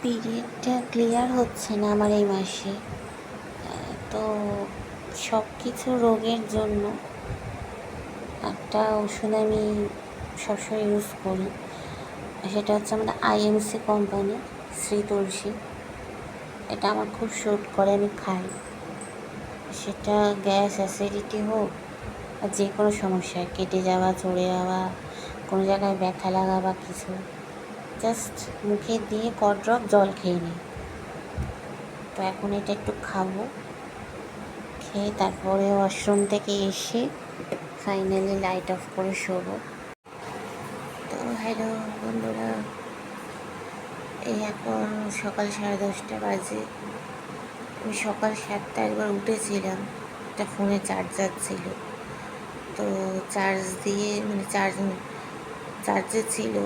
পিরিয়ডটা clear হচ্ছে না আমার এই মাসে। তো সব কিছু রোগের জন্য একটা ওষুধ আমি সবসময় ইউজ করি, সেটা হচ্ছে আমাদের আইএমসি কোম্পানি শ্রী তুলসী। এটা আমার খুব স্যুট করে, আমি খাই। সেটা গ্যাস অ্যাসিডিটি হোক আর যে কোনো সমস্যায়, কেটে যাওয়া, চড়ে যাওয়া, কোনো জায়গায় ব্যথা লাগা বা কিছু, জাস্ট মুখে দিয়ে ড্রপ জল খেয়ে নিই। তো এখন এটা একটু খাবো, খেয়ে তারপরে ওয়াশরুম থেকে এসে ফাইনালি লাইট অফ করে শোবো। তো হ্যালো বন্ধুরা, এই এখন সকাল 10:30 বাজে। আমি সকাল 7টায় একবার উঠেছিলাম, একটা ফোনে চার্জার ছিল, তো চার্জ দিয়ে চার্জে ছিল।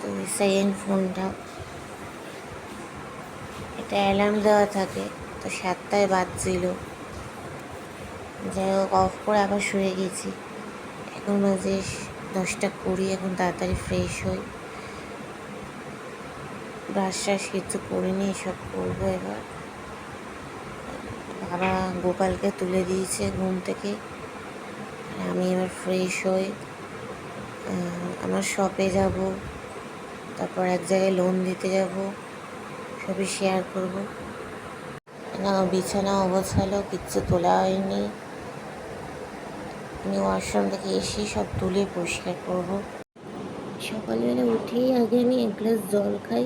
তো সেকেন্ড ফোনটা, এটা অ্যালার্ম দেওয়া থাকে, তো 7টায় বাজছিল। যাই হোক, অফ করে আবার শুয়ে গেছি। এখন বাজে 10টা 20। এখন তাড়াতাড়ি ফ্রেশ হই, ব্রাশ ট্রাশ কিছু করিনি, এসব করবো এবার। বাবা গোপালকে তুলে দিয়েছে ঘুম থেকে, আমি এবার ফ্রেশ হই, আমার শপে যাব, তারপর এক জায়গায় লোন দিতে যাব, সবই শেয়ার করব। না, বিছানা অবছালো, কিচ্ছু তোলা হয়নি। আমি ওয়াশরুম থেকে এসে সব তুলে পরিষ্কার করব। সকালবেলা উঠেই আগে আমি 1 গ্লাস জল খাই,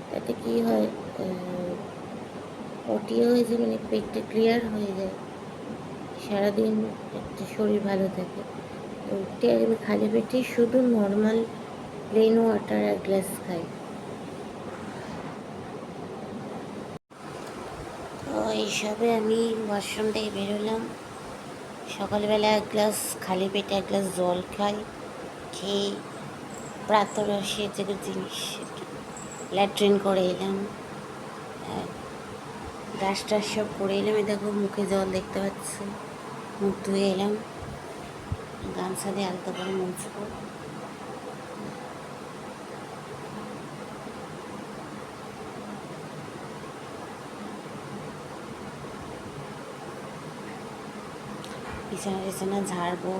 তাতে কী হয়, পটিও হয়ে যায়, পেটটা ক্লিয়ার হয়ে যায়, সারাদিন একটা শরীর ভালো থাকে। তো উঠে আগে আমি খালি পেটে শুধু নর্মাল প্লেন ওয়াটার 1 গ্লাস খাই। তো এইসবে আমি ওয়াশরুম থেকে বেরোলাম। সকালবেলা 1 গ্লাস খালি পেটে 1 গ্লাস জল খাই, খেয়ে প্রাতরাশের যে জিনিস ল্যাট্রিন করে এলাম, ব্রাশ ট্রাশ সব করে এলাম। দেখো মুখে জল দেখতে পাচ্ছি, মুখ ধুয়ে এলাম, গামছা দিয়ে আলতো করে মুছবো। বিছানা ঝাড়বো,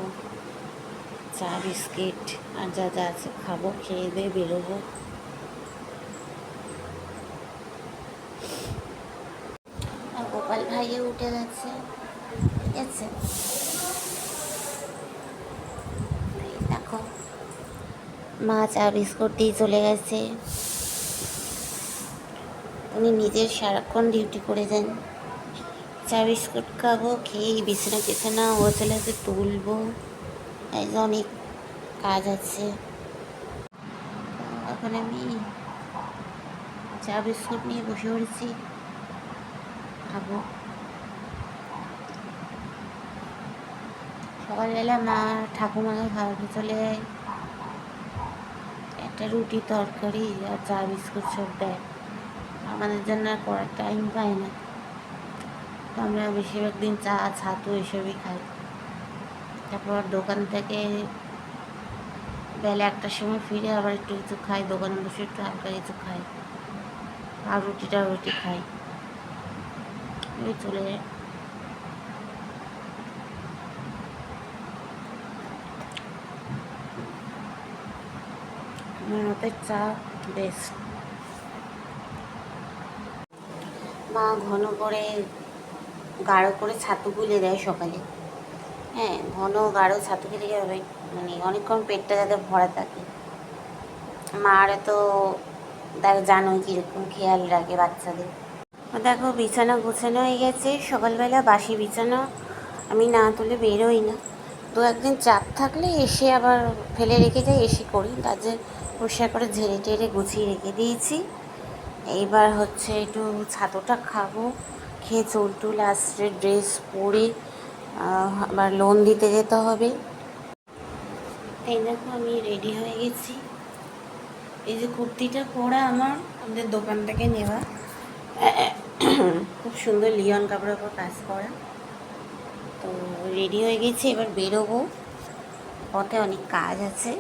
চা বিস্কিট আর যা যা আছে খাবো, খেয়ে দিয়ে বেরোবো। আর গোপাল ভাইয়ে উঠে গেছে, ঠিক আছে। দেখো মা চা বিস্কুট দিয়ে চলে গেছে, উনি নিজের সারাক্ষণ ডিউটি করে যান। চা বিস্কুট খাবো, খেয়ে বিছানা ওছালাতে তুলবো, এই যে অনেক কাজ আছে। এখন আমি চা বিস্কুট নিয়ে বসে পড়েছি, খাবো। সকালবেলা মা ঠাকুমাকে খাওয়াতে চলে যায়, একটা রুটি তরকারি আর চা বিস্কুট সব দেয়। আমাদের জন্য আর করার টাইম পাই না, তো আমরা বেশিরভাগ দিন চা ছাতু এসবই খাই। তারপর দোকান থেকে বেলা 1টার সময় ফিরে আবার একটু কিছু খাই, দোকানে বসে একটু হালকা কিছু খাই, আর রুটি খাই, চলে যায়। আমার মতে চা বেস্ট। মা ঘন করে গাঢ় করে ছাতু গুলে দেয় সকালে। হ্যাঁ, ঘন গাঢ় ছাতু খেতে হবে, অনেকক্ষণ পেটটা যাতে ভরা থাকে। মার তো জানোই কীরকম খেয়াল রাখে বাচ্চাদের। দেখো বিছানা গোছানো হয়ে গেছে। সকালবেলা বাসি বিছানা আমি না তুলে বেরোই না, 2-1 দিন চাপ থাকলে এসে আবার ফেলে রেখে যাই, এসে করি। কাজে পরিষ্কার করে ঝেড়ে টেড়ে গুছিয়ে রেখে দিয়েছি। এইবার হচ্ছে একটু ছাতুটা খাবো, খেয়ে চুল টুল আসছে, ড্রেস পরে আবার লোন দিতে যেতে হবে। এই দেখো আমি রেডি হয়ে গেছি। এই যে কুর্তিটা পরা আমাদের দোকান থেকে নেওয়া, খুব সুন্দর লিওন কাপড়ের উপর কাজ করা। তো রেডি হয়ে গেছি, এবার বেরোবো। পথে অনেক কাজ আছে,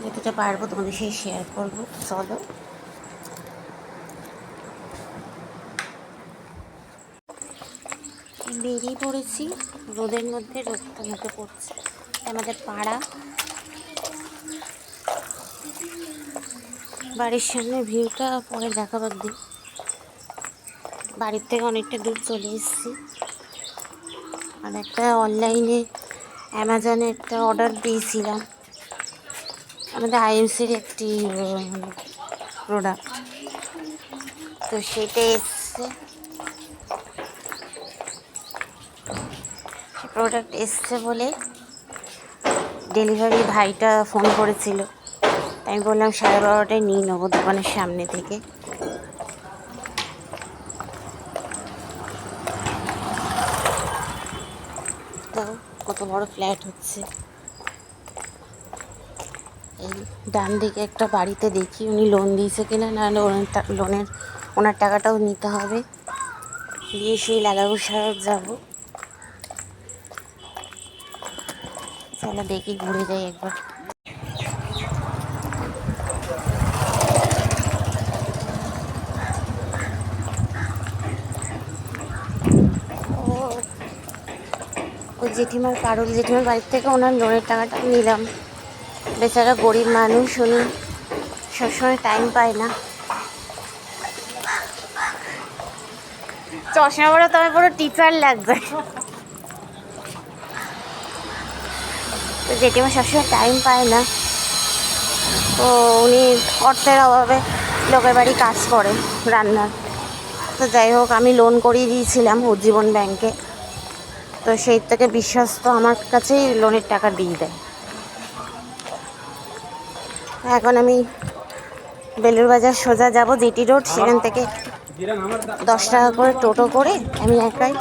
যতটা পারবো তোমাদের সাথে শেয়ার করবো। চলো। বেরিয়ে পড়েছি রোদের মধ্যে, রোদটা মুখে পড়ছে। আমাদের পাড়া, বাড়ির সামনে ভিউটা পরে দেখাবার দিই। বাড়ির থেকে অনেকটা দূর চলে এসেছি। আর একটা অনলাইনে অ্যামাজনে একটা অর্ডার দিয়েছিলাম, আমাদের আইএমসির একটি প্রোডাক্ট, তো সেটা এসছে। প্রোডাক্ট এসছে বলে ডেলিভারি ভাইটা ফোন করেছিল, তাই আমি বললাম 12:30টায় নিয়ে নেবো দোকানের সামনে থেকে। তো কত বড় ফ্ল্যাট হচ্ছে। এই ডান দিকে একটা বাড়িতে দেখি উনি লোন দিয়েছে কিনা, নাহলে ওনার টাকাটাও নিতে হবে, দিয়ে সেই লাগাবো সাহেব যাবো। চলো দেখি, ঘুরে যাই একবার। ওই জেঠিমার পারুল জেঠিমার বাড়ির থেকে ওনার লোনের টাকাটা নিলাম। বেচারা গরিব মানুষ, উনি সবসময় টাইম পায় না। চশমা পরে তো আমার পুরো টিচার লাগবে। তো জেঠিমা সবসময় টাইম পায় না, তো উনি অর্থের অভাবে লোকের বাড়ি কাজ করে রান্নার। তো যাই হোক, আমি লোন করিয়ে দিয়েছিলাম উজ্জীবন ব্যাংকে, তো সেই থেকে বিশ্বস্ত আমার কাছেই লোনের টাকা দিয়ে দেয়। এখন আমি বেলুর বাজার সোজা যাব জিটি রোড, সেখান থেকে 10 টাকা করে টোটো করে আমি একাই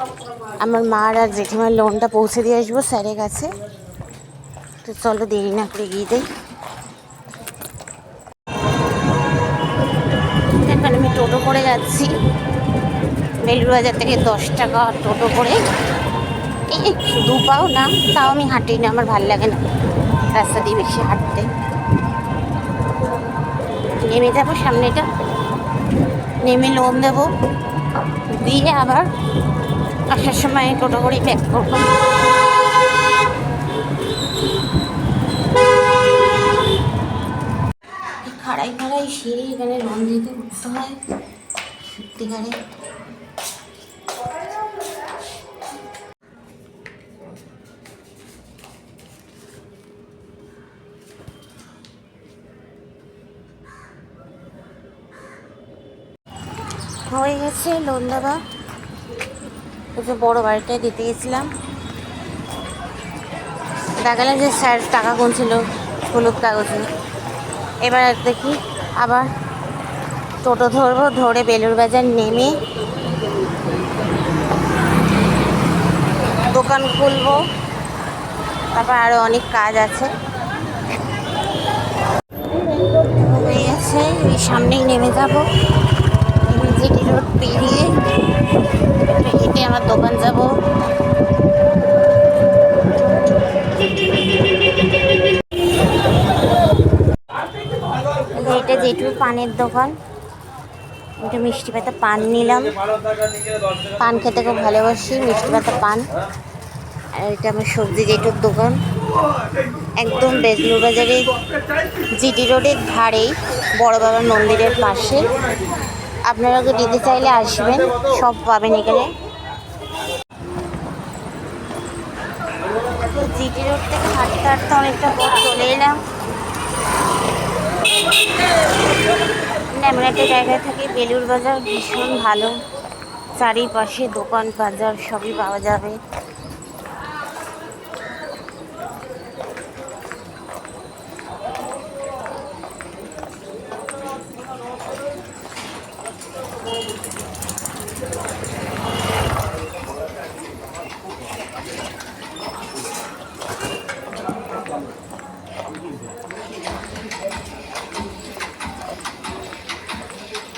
আমার মার আর জেঠিমার লোনটা পৌঁছে দিয়ে আসবো স্যারের কাছে। তো চলো দেরি না করে গিয়ে দেই। এখন আমি টোটো করে যাচ্ছি বেলুর বাজার থেকে, 10 টাকা টোটো করে। এই 2 পাও না, তাও আমি হাঁটি না, আমার ভালো লাগে না রাস্তা দিয়ে বেশি হাঁটতে। নেমে যাবো সামনেটা, নেমে লোন দেবো, দিয়ে আবার আসার সময় টোটো করেই ব্যাক করবো। খাড়াই খাড়াই সিঁড়ি, এখানে লোন দিতে উঠতে হয় সত্যিকারে। হয়ে গেছে লোন দেওয়া। ওই যে বড়ো বাড়িটায় দিতে গেছিলাম, দেখালাম যে স্যার টাকা গুনছিল হলুদ কাগজে। এবার দেখি আবার টোটো ধরবো, ধরে বেলুর বাজার নেমে দোকান খুলবো, তারপর আরও অনেক কাজ আছে। হয়ে গেছে, ওই সামনেই নেমে যাবো, জিটি রোড পেরিয়ে হেঁটে আমার দোকান যাব। এটা জেঠুর পানের দোকান, এটা মিষ্টি পাতা পান নিলাম, পান খেতে খুব ভালোবাসি, মিষ্টি পাতা পান। আর এটা আমার সবজি জেঠুর দোকান, একদম বেলুর বাজারে জিটি রোডের ধারেই, বড় বাবার মন্দিরের পাশে। আপনারা তো দিতে চাইলে আসবেন, সব পাবেন এখানে। জিটি রোড থেকে হাঁটতে হাঁটতে অনেকটা পথ চলে এলাম। এমন একটা জায়গায় থাকি, বেলুর বাজার ভীষণ ভালো, চারিপাশে দোকান বাজার সবই পাওয়া যাবে।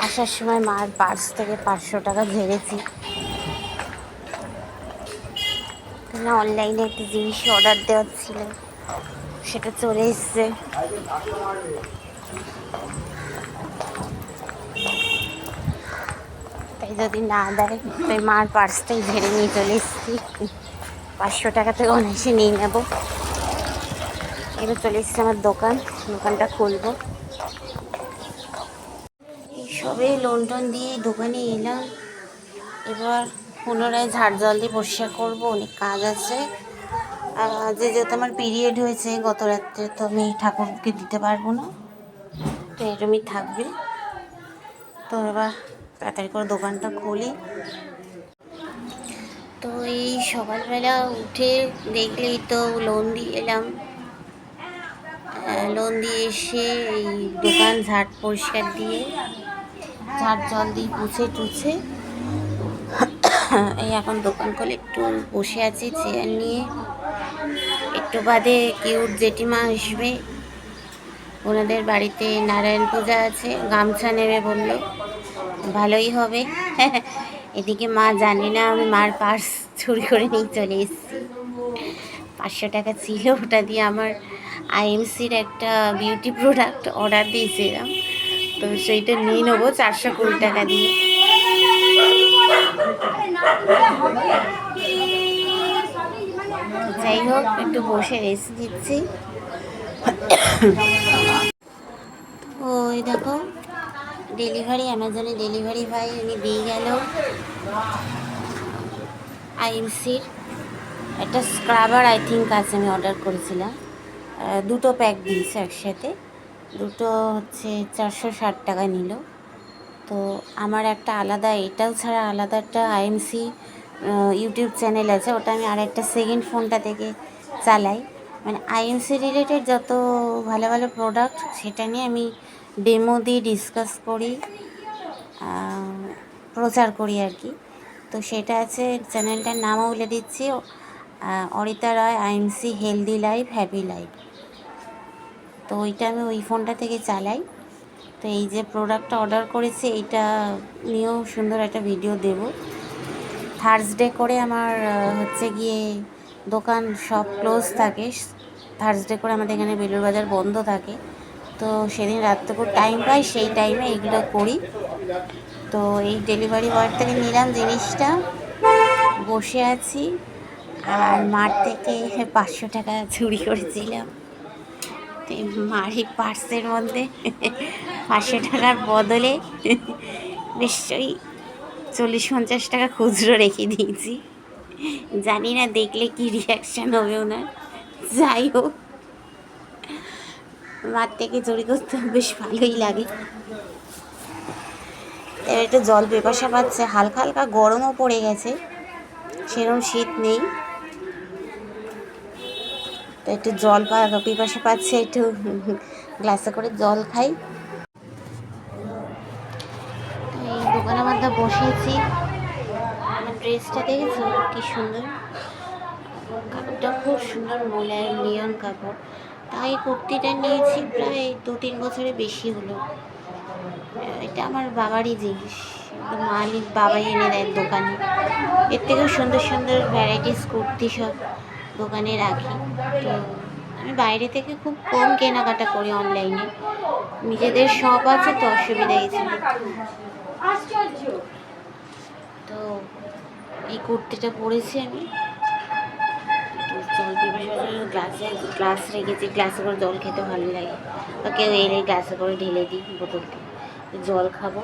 আসার সময় মার পার্স থেকে 500 টাকা ঝেড়েছি, না অনলাইনে একটা জিনিস অর্ডার দেওয়ার ছিল, সেটা চলে এসছে। তাই যদি না দেয় তাই মার পার্সটাই ঝেড়ে নিয়ে চলে এসেছি। 500 টাকা থেকে অনেসে নিয়ে নেবো। এবার চলে এসেছি আমার দোকানটা খুলবো। এই সবে লোন টোন দিয়ে দোকানে এলাম, এবার পুনরায় ঝাড় জল দিয়ে পরিষ্কার করবো, অনেক কাজ আছে। যেহেতু আমার পিরিয়ড হয়েছে গত রাত্রে, তো আমি ঠাকুরকে দিতে পারবো না, তো এরমই থাকবে। তো এবার তাড়াতাড়ি করে দোকানটা খুলি। তো এই সকালবেলা উঠে দেখলেই তো লোন দিয়ে এলাম, লোন দিয়ে এসে এই দোকান ঝাড় পরিষ্কার দিয়ে ঝাড় জল দিয়ে মুছে টুছে এই এখন দোকান খুলে একটু বসে আছি চেয়ার নিয়ে। একটু বাদে কিউট জেঠিমা আসবে, ওনাদের বাড়িতে নারায়ণ পূজা আছে, গামছা নেবে বললো, ভালোই হবে। এদিকে মা জানি না আমি মার পার্স চুরি করে নিয়ে চলে এসেছি। 500 টাকা ছিল, ওটা দিয়ে আমার আইএমসির একটা বিউটি প্রোডাক্ট অর্ডার দিয়েছিলাম, তো সেইটা নিয়ে নেবো 420 টাকা দিয়ে। যাই হোক, একটু বসে রেস্ট দিচ্ছি। ওই দেখো ডেলিভারি, অ্যামাজনে ডেলিভারি ভাই উনি দিয়ে গেল আইএমসির একটা স্ক্রাবার, আই থিঙ্ক আছে, আমি অর্ডার করেছিলাম। 2টো প্যাক দিয়েছে একসাথে, দুটো হচ্ছে 460 টাকা নিল। তো আমার একটা আলাদা, এটাও ছাড়া আলাদা একটা আইএমসি ইউটিউব চ্যানেল আছে, ওটা আমি আর একটা সেকেন্ড ফোনটা থেকে চালাই। মানে আইএমসি রিলেটেড যত ভালো ভালো প্রোডাক্ট, সেটা নিয়ে আমি ডেমো দিয়ে ডিসকাস করি, প্রচার করি আর কি। তো সেটা আছে, চ্যানেলটার নামও বলে দিচ্ছি, Arita Roy IMC healthy life happy life. তো ওইটা আমি ওই ফোনটা থেকে চালাই। তো এই যে প্রোডাক্টটা অর্ডার করেছি, এইটা নিয়েও সুন্দর একটা ভিডিও দেব। থার্সডে করে আমার হচ্ছে গিয়ে দোকান সব ক্লোজ থাকে, থার্সডে করে আমাদের এখানে বেলুর বাজার বন্ধ থাকে। তো সেদিন রাত্রেপুর টাইম পাই, সেই টাইমে এইগুলো করি। তো এই ডেলিভারি বয়ের থেকে নিলাম জিনিসটা, বসে আছি, আর মার থেকে 500 টাকা চুরি করেছিলাম। মার এই পার্সের মধ্যে 500 টাকার বদলে নিশ্চয়ই 40-50 টাকা খুচরো রেখে দিয়েছি। জানি না দেখলে কি রিয়াকশান হবে ওনার। যাই হোক, মার থেকে চুরি করতে বেশ ভালোই লাগে। এবার একটু জল পিপাসা পাচ্ছে, হালকা হালকা গরমও পড়ে গেছে, সেরকম শীত নেই। তো একটু জল পিপাসা পাচ্ছে, একটু গ্লাসে করে জল খাই। এই দোকানের মধ্যে বসেছি, আমার ড্রেসটা দেখেছো কি সুন্দর, কাপড়টা খুব সুন্দর, মোলায়েম লিওন কাপড়। তাই কুর্তিটা নিয়েছি প্রায় 2-3 বছরের বেশি হলো। এটা আমার বাবারই জিনিস, মালিক বাবাই এনে দেয় দোকানে। এর থেকেও সুন্দর সুন্দর ভ্যারাইটিস কুর্তি সব দোকানে রাখি। তো আমি বাইরে থেকে খুব কম কেনাকাটা করি অনলাইনে, নিজেদের শপ আছে, তো অসুবিধা গেছিল। তো এই কুর্তিটা পরেছি আমি, জল গ্লাস রেখেছি, গ্লাসে করে জল খেতে ভালো লাগে, বা কেউ এলে গ্লাসে করে ঢেলে দিই বোতল দিয়ে, জল খাবো।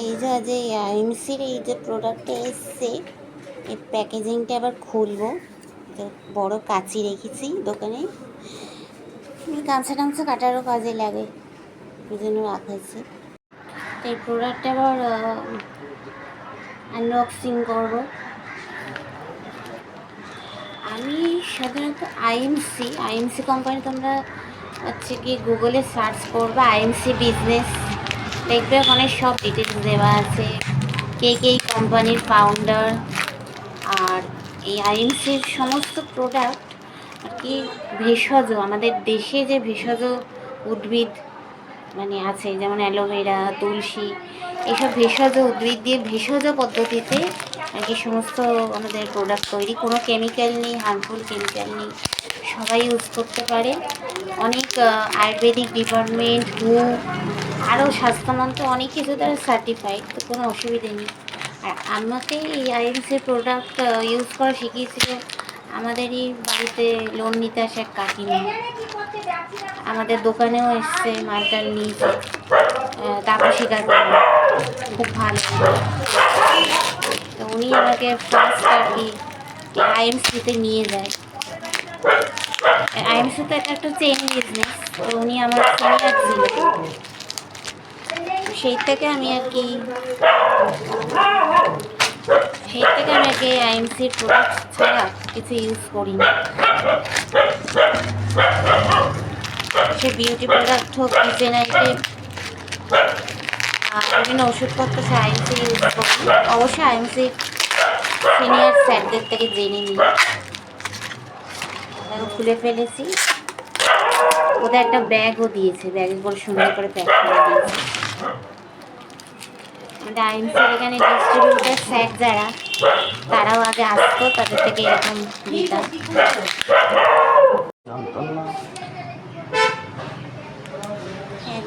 এই যে আজ এই আইএমসির এই যে প্রোডাক্টটা এসছে, এই প্যাকেজিংটা আবার খুলবো। তো বড় কাঁচি রেখেছি দোকানে, গামছা টামছা কাটারও কাজে লাগে, ওই জন্য রাখা হয়েছে। তো এই প্রোডাক্টটা আবার আনবক্সিং করবো। আমি সাধারণত আইএমসি কোম্পানি, তোমরা হচ্ছে কি গুগলে সার্চ করবে আইএমসি বিজনেস, দেখবে ওখানে সব ডিটেলস দেওয়া আছে, কে এই কোম্পানির ফাউন্ডার। আর এই আইএমসির সমস্ত প্রোডাক্ট আর কি ভেষজ, আমাদের দেশে যে ভেষজ উদ্ভিদ মানে আছে, যেমন অ্যালোভেরা, তুলসী, এইসব ভেষজ উদ্ভিদ দিয়ে ভেষজ পদ্ধতিতে আর কি সমস্ত আমাদের প্রোডাক্ট তৈরি, কোনো কেমিক্যাল নেই, হার্মফুল কেমিক্যাল নেই, সবাই ইউজ করতে পারে। অনেক আয়ুর্বেদিক ডিপার্টমেন্ট, হু, আরও স্বাস্থ্যমন্ত্র অনেক কিছু তারা সার্টিফাইড, তো কোনো অসুবিধে নেই। আর আমাকে এই আইএমসির প্রোডাক্ট ইউজ করা শিখিয়েছিল আমাদেরই বাড়িতে লোন নিতে আসে এক কাকিমা। আমাদের দোকানেও এসছে, মালটাল নিয়েছে, তাপসী কাকিমা, খুব ভালো। তো উনি আমাকে ফার্স্ট আর কি আইএমসিতে নিয়ে যায়। আইএমসি তো একটা চেইন বিজনেস, তো উনি আমার সিনিয়র ছিল, সেই থেকে আমি আর কি আইএমসির প্রোডাক্ট ছাড়া কিছু ইউজ করি না। সে বিউটি প্রোডাক্ট হোক, কিচেন আইটেম, বিভিন্ন ওষুধপত্র, সে আইএমসি ইউজ করি। অবশ্যই আইএমসি সিনিয়র স্যারদের থেকে জেনে নিই। খুলে ফেলেছি, ওদের একটা ব্যাগও দিয়েছে, ব্যাগে করে সুন্দর করে প্যাক করে দিয়েছে। আমাদের আইএমসির এখানে ডিস্ট্রিবিউটার স্যার যারা, তারাও আগে আসতো, তাদের থেকে এরকম দিতাম।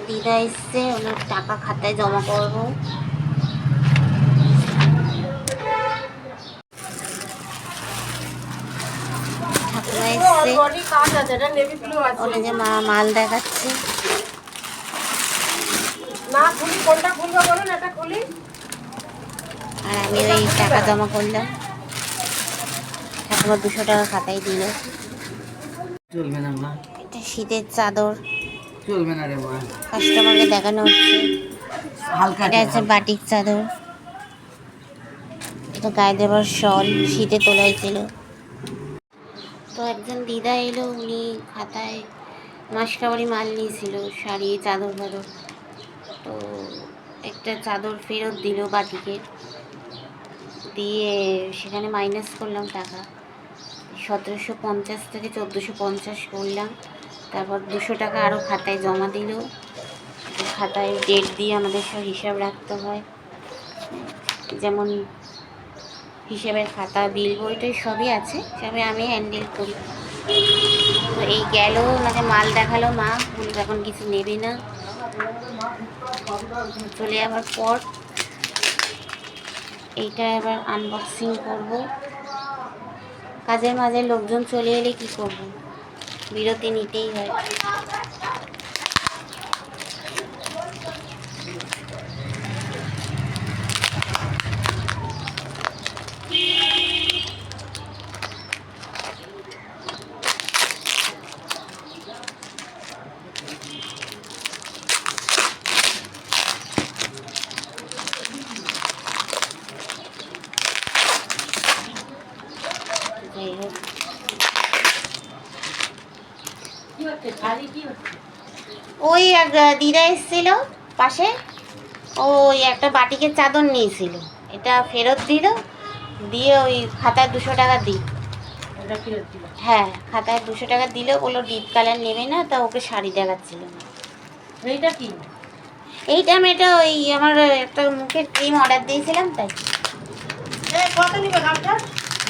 দিদা এসছে, ওনার টাকা খাতায় জমা করবো। ঠাকুমা এসছে, ওটা যে মা মাল দেখাচ্ছে। আর আমি ওই টাকা জমা করলাম, ঠাকুমা 200 টাকা খাতায় দিল। চলবে না মা, এটা শীতের চাদর, চলবে না রে মা, কাস্টমারকে দেখানো হচ্ছে। হালকা এটা হচ্ছে বাটিক চাদর, এটা গায়ে দেবার শল, শীতে তোলাই ছিল। তো একজন দিদা এলো, উনি খাতায় মাসকাবারি মাল নিয়েছিল, শাড়ি, চাদর ফাদর। তো একটা চাদর ফেরত দিল বাটিকে, দিয়ে সেখানে মাইনাস করলাম টাকা, 1750 থেকে 1450 করলাম। তারপর 200 টাকা আরও খাতায় জমা দিল। খাতায় ডেট দিয়ে আমাদের সব হিসাব রাখতে হয়, যেমন হিসেবের খাতা, বিল, বইটাই সবই আছে, সবই আমি হ্যান্ডেল করি। তো এই গেল, মানে মাল দেখালো মা, বললো এখন কিছু নেবে না, চলে যাওয়ার পর এইটা এবার আনবক্সিং করব। কাজের মাঝে লোকজন চলে এলে কি করব, বিরতি নিতেই হয়। ওই এক দিদা এসেছিল পাশে, ওই একটা বাটিকের চাদর নিয়েছিল, এটা ফেরত দিল, দিয়ে ওই খাতায় 200 টাকা দিই। হ্যাঁ, খাতায় 200 টাকা দিল, বললো ডিপ কালার নেবে না, তা ওকে শাড়ি দেখাচ্ছিল। এইটা কি? এইটা আমি এটা ওই আমার একটা মুখের ক্রিম অর্ডার দিয়েছিলাম, তাই। কত নিবে দামটা?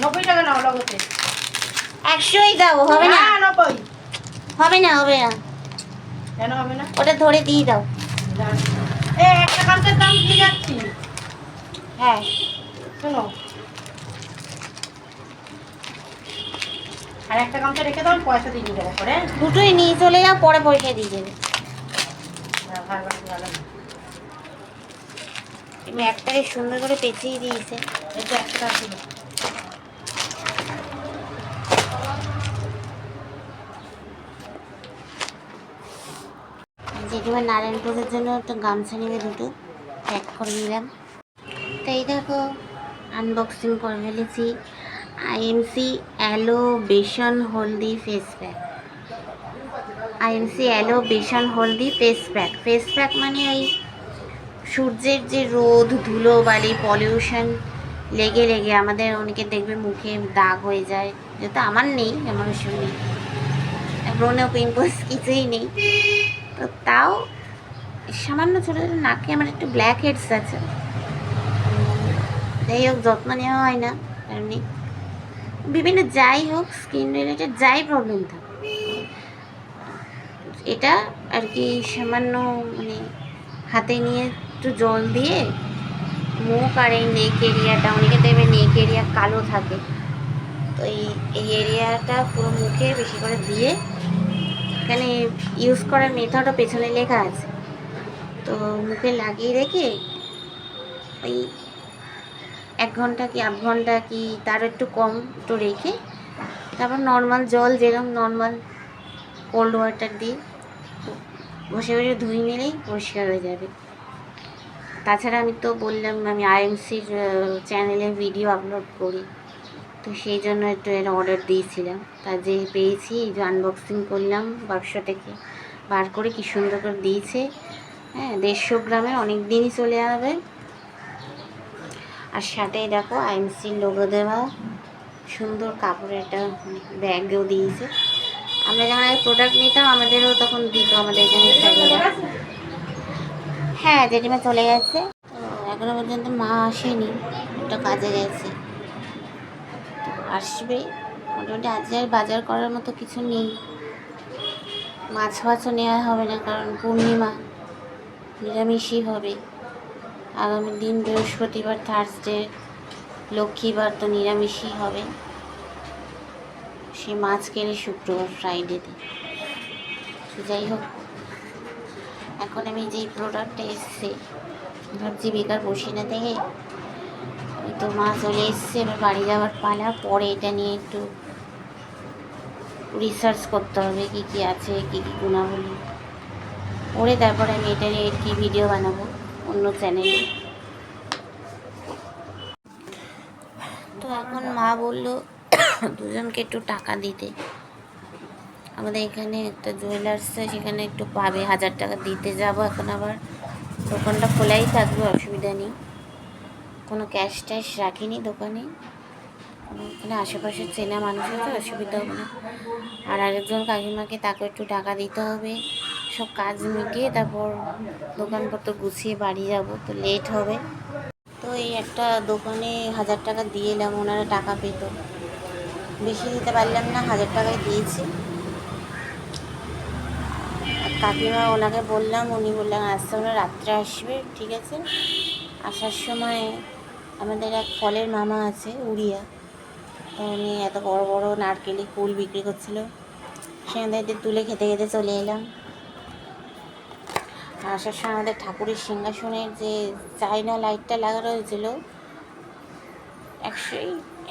90 টাকা নাও লগতে। 100ই দাও, হবে না? 90 হবে না, হবে না। কেন হবে না? ওটা ধরে দিয়ে দাও। একটা কালকের দাম দিয়ে যাচ্ছি। হ্যাঁ, শোনো, আর একটা কামটা রেখে দাও, পয়সা দিয়ে দেবো পরে। দুটোই নিয়ে চলে যাও, পরে পয়সা দিয়ে দেবে। একটাকে সুন্দর করে পেঁচিয়ে দিয়েছে। এটা একটা ছিল, জেঠিমা নারায়ণপুরের জন্য একটা গামছা নেবে, দুটো প্যাক করে নিলাম। তাই দেখো, আনবক্সিং করে ফেলেছি আইএমসি অ্যালো বেসন হলদি ফেস প্যাক। আইএমসি অ্যালো বেসন হলদি ফেস প্যাক। ফেস প্যাক মানে ওই সূর্যের যে রোদ, ধুলো বালি, পলিউশন লেগে লেগে আমাদের অনেকে দেখবে মুখে দাগ হয়ে যায়, যেহেতু আমার নেই, আমার ওসব নেই, ব্রণে পিম্পলস কিছুই নেই, তো তাও সামান্য ছোটো ছোটো নাকে আমার একটু ব্ল্যাক হেডস আছে। যাই হোক, যত্ন নেওয়া হয় না এমনি, বিভিন্ন যাই হোক স্কিন রিলেটেড যাই প্রবলেম থাকে, এটা আর কি সামান্য মানে হাতে নিয়ে একটু জল দিয়ে মুখ আর এই নেক এরিয়াটা, অনেকে দেখবে নেক এরিয়া কালো থাকে, তো এই এরিয়াটা পুরো মুখে বেশি করে দিয়ে, এখানে ইউজ করার মেথডও পেছনে লেখা আছে, তো মুখে লাগিয়ে রেখে ওই 1 ঘন্টা কি 8 ঘন্টা কি তার একটু কম একটু রেখে তারপর নর্মাল জল, যেরকম নর্মাল কোল্ড ওয়াটার দিয়ে ঘষে ঘষে ধুয়ে নিলেই পরিষ্কার হয়ে যাবে। তাছাড়া আমি তো বললাম আমি আইএমসির চ্যানেলে ভিডিও আপলোড করি, তো সেই জন্য একটু এর অর্ডার দিয়েছিলাম। তা যে পেয়েছি, এই যে আনবক্সিং করলাম বাক্স থেকে বার করে, কি সুন্দর করে দিয়েছে। হ্যাঁ, 150 গ্রামে অনেক দিনই চলে যাবে। আর সাথে দেখো আইএমসির লোগো দেওয়া সুন্দর কাপড়ের একটা ব্যাগও দিয়েছে। আমরা যখন এই প্রোডাক্ট নিতাম আমাদেরও তখন দিত, আমাদের এখানে স্যারেরা। হ্যাঁ, জেঠিমা চলে গেছে, তো এখনো পর্যন্ত মা আসেনি, একটা কাজে গেছে, আসবে। মোটামুটি আজকে আর বাজার করার মতো কিছু নেই, মাছ ফাছও নেওয়া হবে না, কারণ পূর্ণিমা, নিরামিষই হবে। আগামী দিন বৃহস্পতিবার, থার্সডে, লক্ষ্মীবার, তো নিরামিষই হবে। সে মাছ কেনে শুক্রবার, ফ্রাইডেতে। যাই হোক, এখন আমি যেই প্রোডাক্টটা এসছে ভাবছি বেকার বসি না থেকে, ওই তো মা চলে এসছে, এবার বাড়ি যাওয়ার পালা। পরে এটা নিয়ে একটু রিসার্চ করতে হবে কী কী আছে, কী কী গুণাবলী, পরে তারপরে আমি এটা নিয়ে একটি ভিডিও বানাবো অন্য চ্যানেলে। তো এখন মা বললো দুজনকে একটু টাকা দিতে। আমাদের এখানে একটা জুয়েলার্সে, সেখানে একটু পাবে, 1000 টাকা দিতে যাব। এখন আবার দোকানটা খোলাই থাকবে, অসুবিধা নেই, কোনো ক্যাশ ট্যাশ রাখিনি দোকানে, এখানে আশেপাশে চেনা মানুষ আছে, অসুবিধা হবে না। আর আরেকজন কাকিমাকে, তাকে একটু টাকা দিতে হবে, সব কাজ মিটিয়ে তারপর দোকানপত্র গুছিয়ে বাড়ি যাব, তো লেট হবে। তো এই একটা দোকানে 1000 টাকা দিয়ে এলাম, ওনারা টাকা পেত, বেশি দিতে পারলাম না, 1000 টাকাই দিয়েছি। কাকিমা, ওনাকে বললাম, উনি বললেন আসতে, ওনার রাত্রে আসবে, ঠিক আছে। আসার সময় আমাদের এক ফলের মামা আছে উড়িয়া, তো উনি এত বড় বড় নারকেলি কুল বিক্রি করছিল, সেখান থেকে তুলে খেতে খেতে চলে এলাম। আসার সময় আমাদের ঠাকুরের সিংহাসনের যে চাইনা লাইটটা লাগানো হয়েছিল,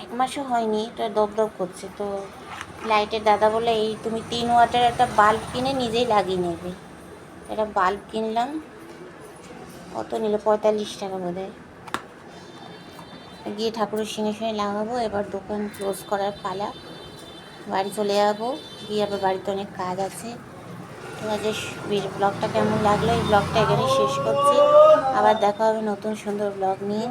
1 মাসও হয়নি, এটা দপদপ করছে, তো লাইটের দাদা বলে, এই তুমি 3 ওয়াটের একটা বাল্ব কিনে নিজেই লাগিয়ে নেবে। একটা বাল্ব কিনলাম, কত নিল, 45 টাকা বোধ হয়। গিয়ে ঠাকুরের সিংহাসনে লাগাবো, এবার দোকান ক্লোজ করার পালা, বাড়ি চলে যাবো, গিয়ে আবার বাড়িতে অনেক কাজ আছে। ঠিক আছে, ব্লগটা কেমন লাগলো, এই ব্লগটা এখানেই শেষ করছি, আবার দেখা হবে নতুন সুন্দর ব্লগ নিয়ে।